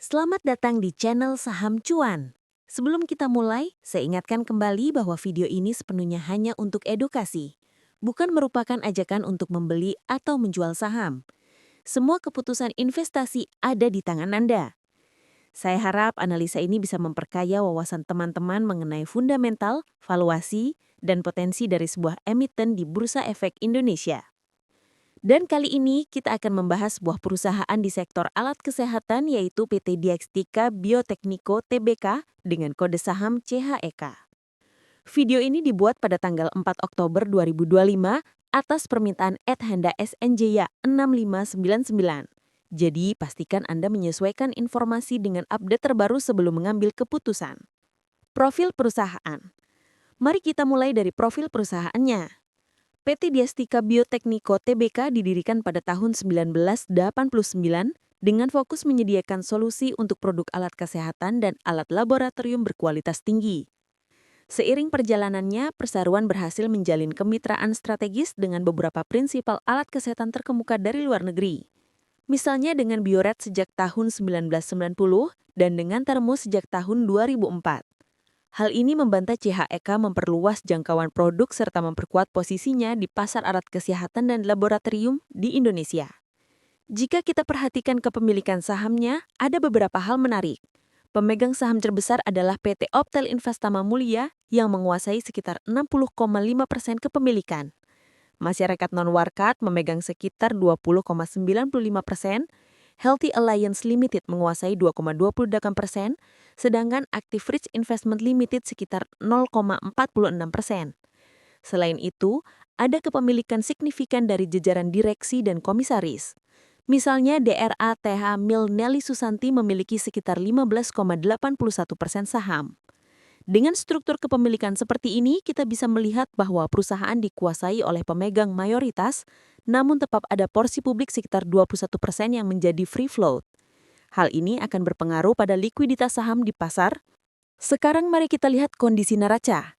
Selamat datang di channel Saham Cuan. Sebelum kita mulai, saya ingatkan kembali bahwa video ini sepenuhnya hanya untuk edukasi, bukan merupakan ajakan untuk membeli atau menjual saham. Semua keputusan investasi ada di tangan Anda. Saya harap analisa ini bisa memperkaya wawasan teman-teman mengenai fundamental, valuasi, dan potensi dari sebuah emiten di Bursa Efek Indonesia. Dan kali ini kita akan membahas sebuah perusahaan di sektor alat kesehatan yaitu PT Diagnostika Biotekniko Tbk dengan kode saham CHEK. Video ini dibuat pada tanggal 4 Oktober 2025 atas permintaan @handa_snjya 6599. Jadi pastikan Anda menyesuaikan informasi dengan update terbaru sebelum mengambil keputusan. Profil perusahaan. Mari kita mulai dari profil perusahaannya. PT Diagnostika Biotekniko Tbk didirikan pada tahun 1989 dengan fokus menyediakan solusi untuk produk alat kesehatan dan alat laboratorium berkualitas tinggi. Seiring perjalanannya, perseroan berhasil menjalin kemitraan strategis dengan beberapa prinsipal alat kesehatan terkemuka dari luar negeri. Misalnya dengan Bioret sejak tahun 1990 dan dengan Thermo sejak tahun 2004. Hal ini membantu CHEK memperluas jangkauan produk serta memperkuat posisinya di pasar alat kesehatan dan laboratorium di Indonesia. Jika kita perhatikan kepemilikan sahamnya, ada beberapa hal menarik. Pemegang saham terbesar adalah PT Optel Investama Mulia yang menguasai sekitar 60,5% kepemilikan. Masyarakat non-warkat memegang sekitar 20,95%, Healthy Alliance Limited menguasai 2,28%, sedangkan Active Rich Investment Limited sekitar 0,46%. Selain itu, ada kepemilikan signifikan dari jajaran direksi dan komisaris. Misalnya DRA TH Mil Nelly Susanti memiliki sekitar 15,81% saham. Dengan struktur kepemilikan seperti ini, kita bisa melihat bahwa perusahaan dikuasai oleh pemegang mayoritas, namun tetap ada porsi publik sekitar 21% yang menjadi free float. Hal ini akan berpengaruh pada likuiditas saham di pasar. Sekarang mari kita lihat kondisi neraca.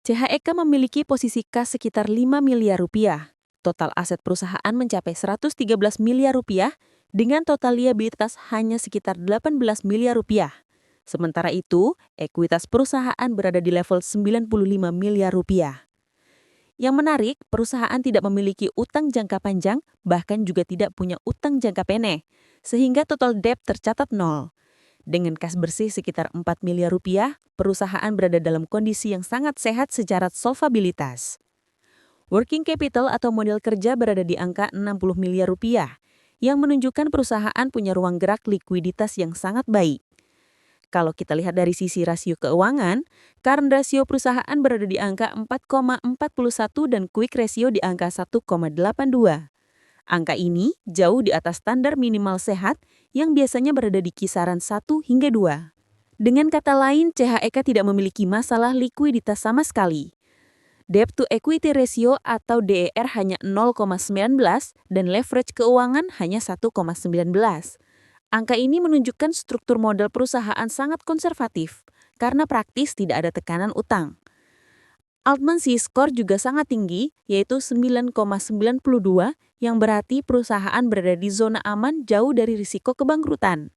CHEK memiliki posisi kas sekitar 5 miliar rupiah. Total aset perusahaan mencapai 113 miliar rupiah dengan total liabilitas hanya sekitar 18 miliar rupiah. Sementara itu, ekuitas perusahaan berada di level 95 miliar rupiah. Yang menarik, perusahaan tidak memiliki utang jangka panjang, bahkan juga tidak punya utang jangka pendek, sehingga total debt tercatat nol. Dengan kas bersih sekitar 4 miliar rupiah, perusahaan berada dalam kondisi yang sangat sehat secara solvabilitas. Working capital atau modal kerja berada di angka 60 miliar rupiah, yang menunjukkan perusahaan punya ruang gerak likuiditas yang sangat baik. Kalau kita lihat dari sisi rasio keuangan, current rasio perusahaan berada di angka 4,41 dan quick ratio di angka 1,82. Angka ini jauh di atas standar minimal sehat yang biasanya berada di kisaran 1 hingga 2. Dengan kata lain, CHEK tidak memiliki masalah likuiditas sama sekali. Debt to equity ratio atau DER hanya 0,19 dan leverage keuangan hanya 1,19. Angka ini menunjukkan struktur modal perusahaan sangat konservatif karena praktis tidak ada tekanan utang. Altman C-score juga sangat tinggi, yaitu 9,92 yang berarti perusahaan berada di zona aman jauh dari risiko kebangkrutan.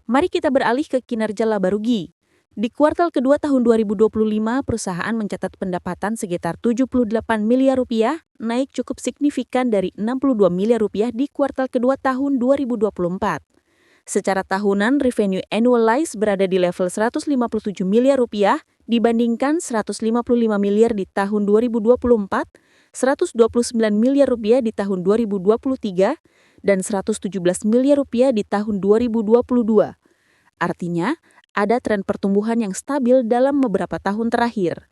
Mari kita beralih ke kinerja laba rugi. Di kuartal kedua tahun 2025, perusahaan mencatat pendapatan sekitar 78 miliar rupiah, naik cukup signifikan dari 62 miliar rupiah di kuartal kedua tahun 2024. Secara tahunan, revenue annualized berada di level 157 miliar rupiah dibandingkan 155 miliar di tahun 2024, 129 miliar rupiah di tahun 2023, dan 117 miliar rupiah di tahun 2022. Artinya, ada tren pertumbuhan yang stabil dalam beberapa tahun terakhir.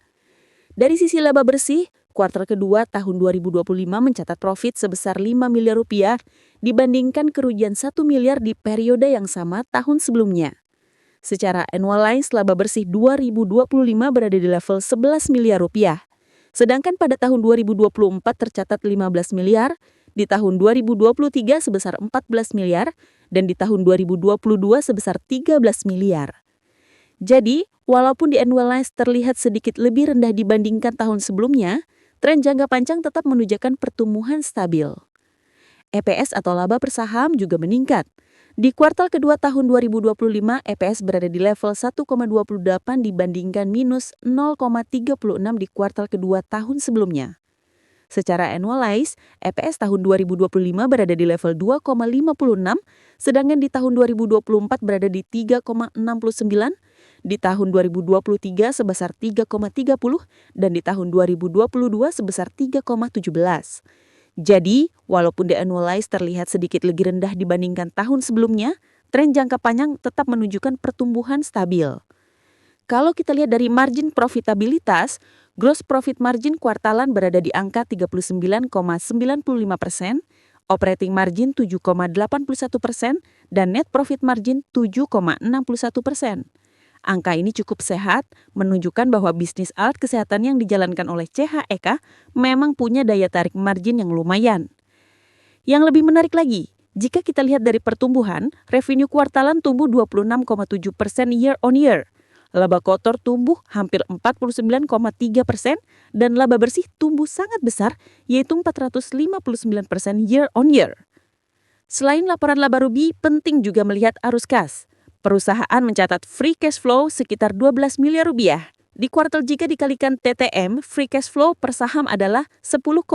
Dari sisi laba bersih, kuartal kedua tahun 2025 mencatat profit sebesar 5 miliar rupiah dibandingkan kerugian 1 miliar di periode yang sama tahun sebelumnya. Secara annualized, laba bersih 2025 berada di level 11 miliar rupiah. Sedangkan pada tahun 2024 tercatat 15 miliar, di tahun 2023 sebesar 14 miliar, dan di tahun 2022 sebesar 13 miliar. Jadi, walaupun di annualized terlihat sedikit lebih rendah dibandingkan tahun sebelumnya, tren jangka panjang tetap menunjukkan pertumbuhan stabil. EPS atau laba per saham juga meningkat. Di kuartal kedua tahun 2025, EPS berada di level 1,28 dibandingkan minus 0,36 di kuartal kedua tahun sebelumnya. Secara annualized, EPS tahun 2025 berada di level 2,56, sedangkan di tahun 2024 berada di 3,69, di tahun 2023 sebesar 3,30, dan di tahun 2022 sebesar 3,17. Jadi, walaupun di annualized terlihat sedikit lebih rendah dibandingkan tahun sebelumnya, tren jangka panjang tetap menunjukkan pertumbuhan stabil. Kalau kita lihat dari margin profitabilitas, gross profit margin kuartalan berada di angka 39,95%, operating margin 7,81%, dan net profit margin 7,61%. Angka ini cukup sehat, menunjukkan bahwa bisnis alat kesehatan yang dijalankan oleh CHEK memang punya daya tarik margin yang lumayan. Yang lebih menarik lagi, jika kita lihat dari pertumbuhan, revenue kuartalan tumbuh 26,7% year on year. Laba kotor tumbuh hampir 49,3% dan laba bersih tumbuh sangat besar, yaitu 459% year on year. Selain laporan laba rugi, penting juga melihat arus kas. Perusahaan mencatat free cash flow sekitar 12 miliar rupiah. Di kuartal jika dikalikan TTM, free cash flow per saham adalah 10,53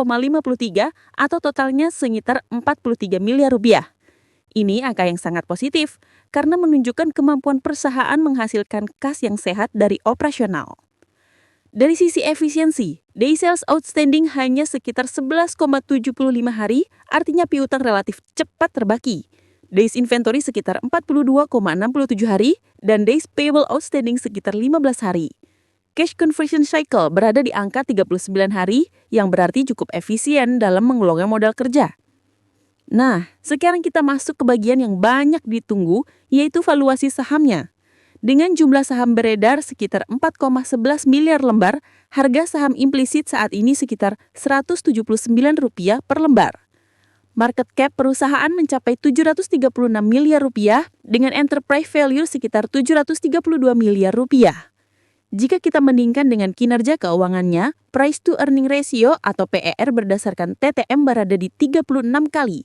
atau totalnya sekitar 43 miliar rupiah. Ini angka yang sangat positif karena menunjukkan kemampuan perusahaan menghasilkan kas yang sehat dari operasional. Dari sisi efisiensi, Day Sales Outstanding hanya sekitar 11,75 hari, artinya piutang relatif cepat terbagi. Days Inventory sekitar 42,67 hari, dan Days Payable Outstanding sekitar 15 hari. Cash Conversion Cycle berada di angka 39 hari, yang berarti cukup efisien dalam mengelola modal kerja. Nah, sekarang kita masuk ke bagian yang banyak ditunggu, yaitu valuasi sahamnya. Dengan jumlah saham beredar sekitar 4,11 miliar lembar, harga saham implisit saat ini sekitar Rp179 per lembar. Market cap perusahaan mencapai 736 miliar rupiah dengan enterprise value sekitar 732 miliar rupiah. Jika kita bandingkan dengan kinerja keuangannya, price to earning ratio atau PER berdasarkan TTM berada di 36 kali.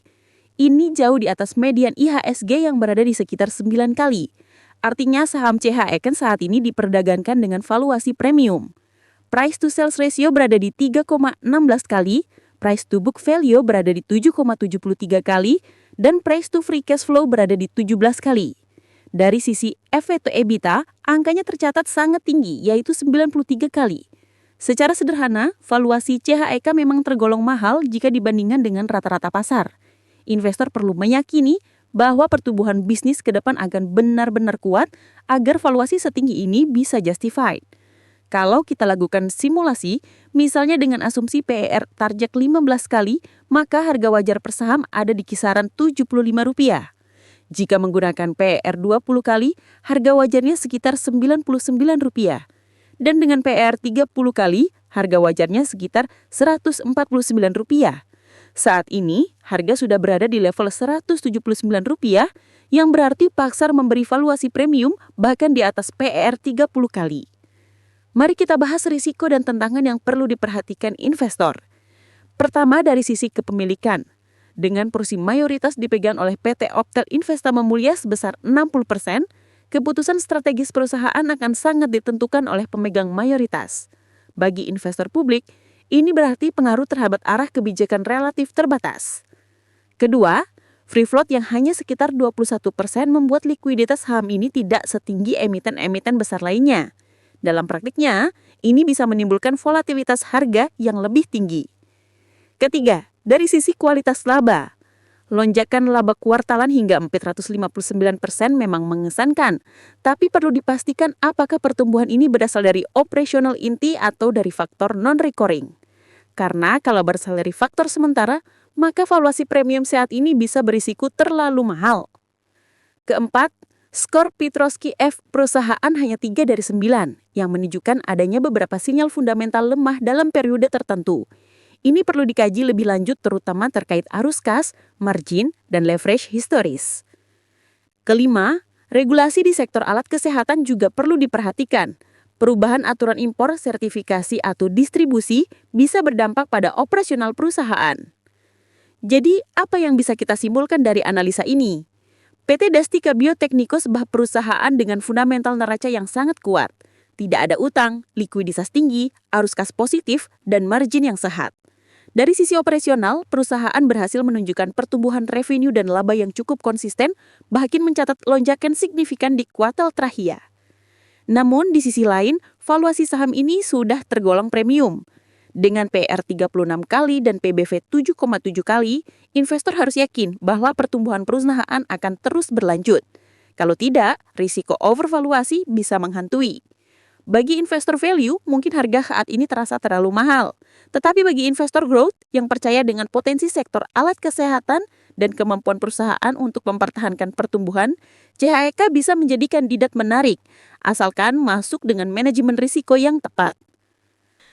Ini jauh di atas median IHSG yang berada di sekitar 9 kali. Artinya saham CHEK saat ini diperdagangkan dengan valuasi premium. Price to sales ratio berada di 3,16 kali, price to book value berada di 7,73 kali, dan price to free cash flow berada di 17 kali. Dari sisi EV to EBITDA, angkanya tercatat sangat tinggi, yaitu 93 kali. Secara sederhana, valuasi CHEK memang tergolong mahal jika dibandingkan dengan rata-rata pasar. Investor perlu meyakini bahwa pertumbuhan bisnis ke depan akan benar-benar kuat agar valuasi setinggi ini bisa justified. Kalau kita lakukan simulasi, misalnya dengan asumsi PER target 15 kali, maka harga wajar per saham ada di kisaran Rp75. Jika menggunakan PER 20 kali, harga wajarnya sekitar Rp99. Dan dengan PER 30 kali, harga wajarnya sekitar Rp149. Saat ini, harga sudah berada di level Rp179, yang berarti pasar memberi valuasi premium bahkan di atas PER 30 kali. Mari kita bahas risiko dan tantangan yang perlu diperhatikan investor. Pertama, dari sisi kepemilikan. Dengan porsi mayoritas dipegang oleh PT Optel Investama Mulia sebesar 60%, keputusan strategis perusahaan akan sangat ditentukan oleh pemegang mayoritas. Bagi investor publik, ini berarti pengaruh terhadap arah kebijakan relatif terbatas. Kedua, free float yang hanya sekitar 21% membuat likuiditas saham ini tidak setinggi emiten-emiten besar lainnya. Dalam praktiknya, ini bisa menimbulkan volatilitas harga yang lebih tinggi. Ketiga, dari sisi kualitas laba. Lonjakan laba kuartalan hingga 459% memang mengesankan, tapi perlu dipastikan apakah pertumbuhan ini berasal dari operasional inti atau dari faktor non-recurring. Karena kalau berasal dari faktor sementara, maka valuasi premium saat ini bisa berisiko terlalu mahal. Keempat, skor Petroski F perusahaan hanya 3 dari 9, yang menunjukkan adanya beberapa sinyal fundamental lemah dalam periode tertentu. Ini perlu dikaji lebih lanjut terutama terkait arus kas, margin, dan leverage historis. Kelima, regulasi di sektor alat kesehatan juga perlu diperhatikan. Perubahan aturan impor, sertifikasi, atau distribusi bisa berdampak pada operasional perusahaan. Jadi, apa yang bisa kita simpulkan dari analisa ini? PT Dastika Biotekniko sebuah perusahaan dengan fundamental neraca yang sangat kuat. Tidak ada utang, likuiditas tinggi, arus kas positif, dan margin yang sehat. Dari sisi operasional, perusahaan berhasil menunjukkan pertumbuhan revenue dan laba yang cukup konsisten, bahkan mencatat lonjakan signifikan di kuartal terakhir. Namun, di sisi lain, valuasi saham ini sudah tergolong premium. Dengan PR 36 kali dan PBV 7,7 kali, investor harus yakin bahwa pertumbuhan perusahaan akan terus berlanjut. Kalau tidak, risiko overvaluasi bisa menghantui. Bagi investor value, mungkin harga saat ini terasa terlalu mahal. Tetapi bagi investor growth yang percaya dengan potensi sektor alat kesehatan dan kemampuan perusahaan untuk mempertahankan pertumbuhan, CHEK bisa menjadi kandidat menarik, asalkan masuk dengan manajemen risiko yang tepat.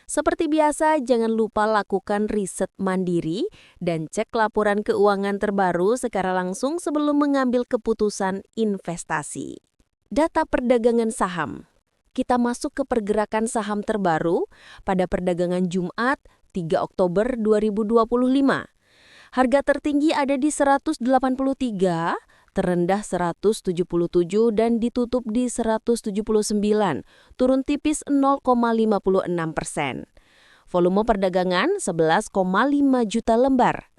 Seperti biasa, jangan lupa lakukan riset mandiri dan cek laporan keuangan terbaru secara langsung sebelum mengambil keputusan investasi. Data perdagangan saham. Kita masuk ke pergerakan saham terbaru pada perdagangan Jumat 3 Oktober 2025. Harga tertinggi ada di 183, terendah 177 dan ditutup di 179, turun tipis 0,56%. Volume perdagangan 11,5 juta lembar.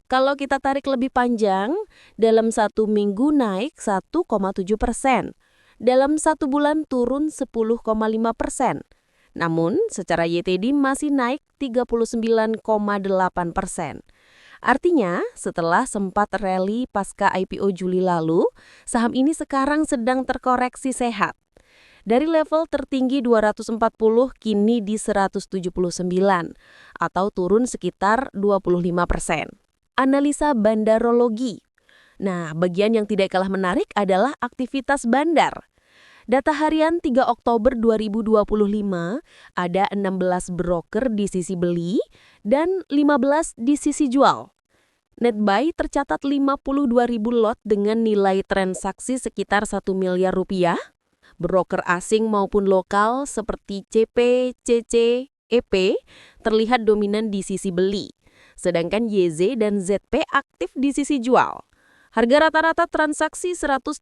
Kalau kita tarik lebih panjang, dalam satu minggu naik 1,7%. Dalam satu bulan turun 10,5%. Namun, secara YTD masih naik 39,8%. Artinya, setelah sempat rally pasca IPO Juli lalu, saham ini sekarang sedang terkoreksi sehat. Dari level tertinggi 240 kini di 179 atau turun sekitar 25%. Analisa bandarologi. Nah, bagian yang tidak kalah menarik adalah aktivitas bandar. Data harian 3 Oktober 2025, ada 16 broker di sisi beli dan 15 di sisi jual. Net buy tercatat 52.000 lot dengan nilai transaksi sekitar 1 miliar rupiah. Broker asing maupun lokal seperti CP, CC, EP terlihat dominan di sisi beli, sedangkan YZ dan ZP aktif di sisi jual. Harga rata-rata transaksi 180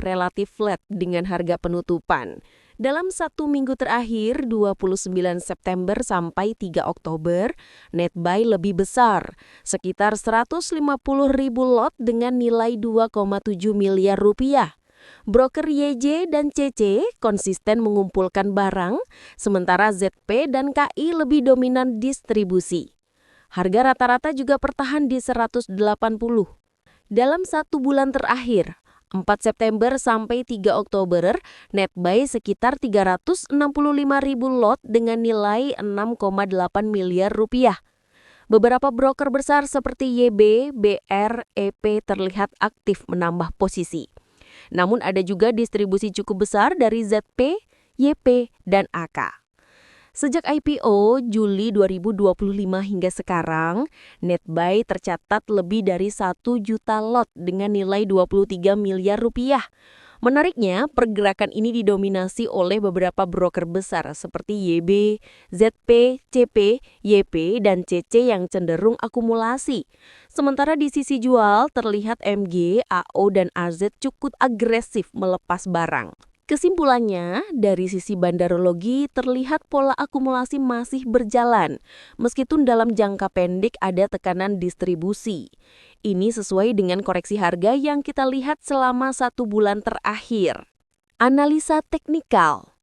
relatif flat dengan harga penutupan. Dalam satu minggu terakhir, 29 September sampai 3 Oktober, net buy lebih besar, sekitar 150.000 lot dengan nilai 2,7 miliar rupiah. Broker YJ dan CC konsisten mengumpulkan barang, sementara ZP dan KI lebih dominan distribusi. Harga rata-rata juga bertahan di 180. Dalam satu bulan terakhir, 4 September sampai 3 Oktober, net buy sekitar 365.000 lot dengan nilai 6,8 miliar rupiah. Beberapa broker besar seperti YB, BR, EP terlihat aktif menambah posisi. Namun ada juga distribusi cukup besar dari ZP, YP, dan AK. Sejak IPO Juli 2025 hingga sekarang, net buy tercatat lebih dari 1 juta lot dengan nilai 23 miliar rupiah. Menariknya, pergerakan ini didominasi oleh beberapa broker besar seperti YB, ZP, CP, YP, dan CC yang cenderung akumulasi. Sementara di sisi jual, terlihat MG, AO, dan AZ cukup agresif melepas barang. Kesimpulannya, dari sisi bandarologi terlihat pola akumulasi masih berjalan, meskipun dalam jangka pendek ada tekanan distribusi. Ini sesuai dengan koreksi harga yang kita lihat selama 1 bulan terakhir. Analisa teknikal.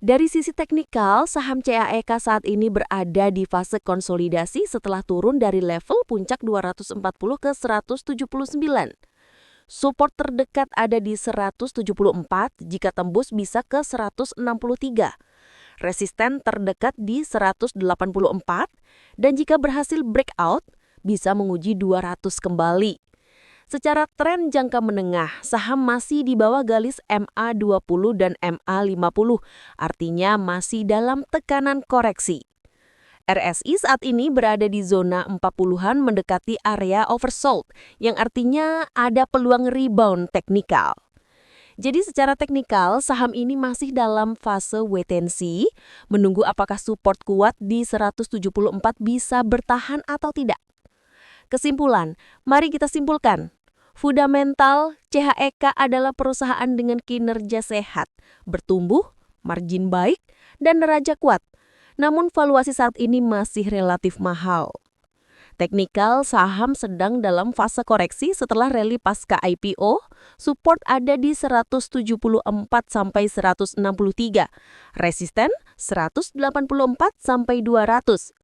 Dari sisi teknikal, saham CHEK saat ini berada di fase konsolidasi setelah turun dari level puncak 240 ke 179. Support terdekat ada di 174, jika tembus bisa ke 163. Resisten terdekat di 184, dan jika berhasil breakout, bisa menguji 200 kembali. Secara tren jangka menengah, saham masih di bawah garis MA20 dan MA50, artinya masih dalam tekanan koreksi. RSI saat ini berada di zona 40-an mendekati area oversold, yang artinya ada peluang rebound teknikal. Jadi secara teknikal, saham ini masih dalam fase wait and see, menunggu apakah support kuat di 174 bisa bertahan atau tidak. Kesimpulan, mari kita simpulkan. Fundamental, CHEK adalah perusahaan dengan kinerja sehat, bertumbuh, margin baik, dan neraca kuat. Namun valuasi saat ini masih relatif mahal. Teknikal, saham sedang dalam fase koreksi setelah rally pasca IPO, support ada di 174 sampai 163, resisten 184 sampai 200.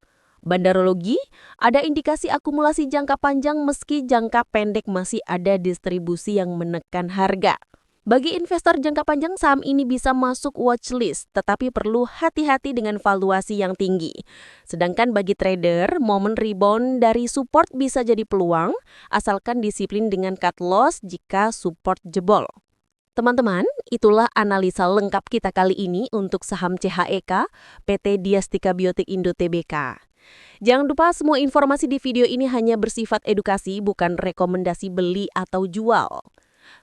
Bandarologi, ada indikasi akumulasi jangka panjang meski jangka pendek masih ada distribusi yang menekan harga. Bagi investor jangka panjang, saham ini bisa masuk watchlist, tetapi perlu hati-hati dengan valuasi yang tinggi. Sedangkan bagi trader, momen rebound dari support bisa jadi peluang, asalkan disiplin dengan cut loss jika support jebol. Teman-teman, itulah analisa lengkap kita kali ini untuk saham CHEK, PT Diastika Biotik Indo Tbk. Jangan lupa semua informasi di video ini hanya bersifat edukasi, bukan rekomendasi beli atau jual.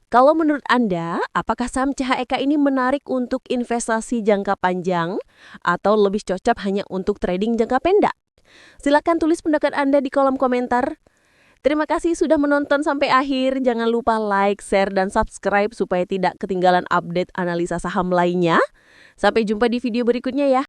Kalau menurut Anda, apakah saham CHEK ini menarik untuk investasi jangka panjang atau lebih cocok hanya untuk trading jangka pendek? Silakan tulis pendapat Anda di kolom komentar. Terima kasih sudah menonton sampai akhir. Jangan lupa like, share, dan subscribe supaya tidak ketinggalan update analisa saham lainnya. Sampai jumpa di video berikutnya ya.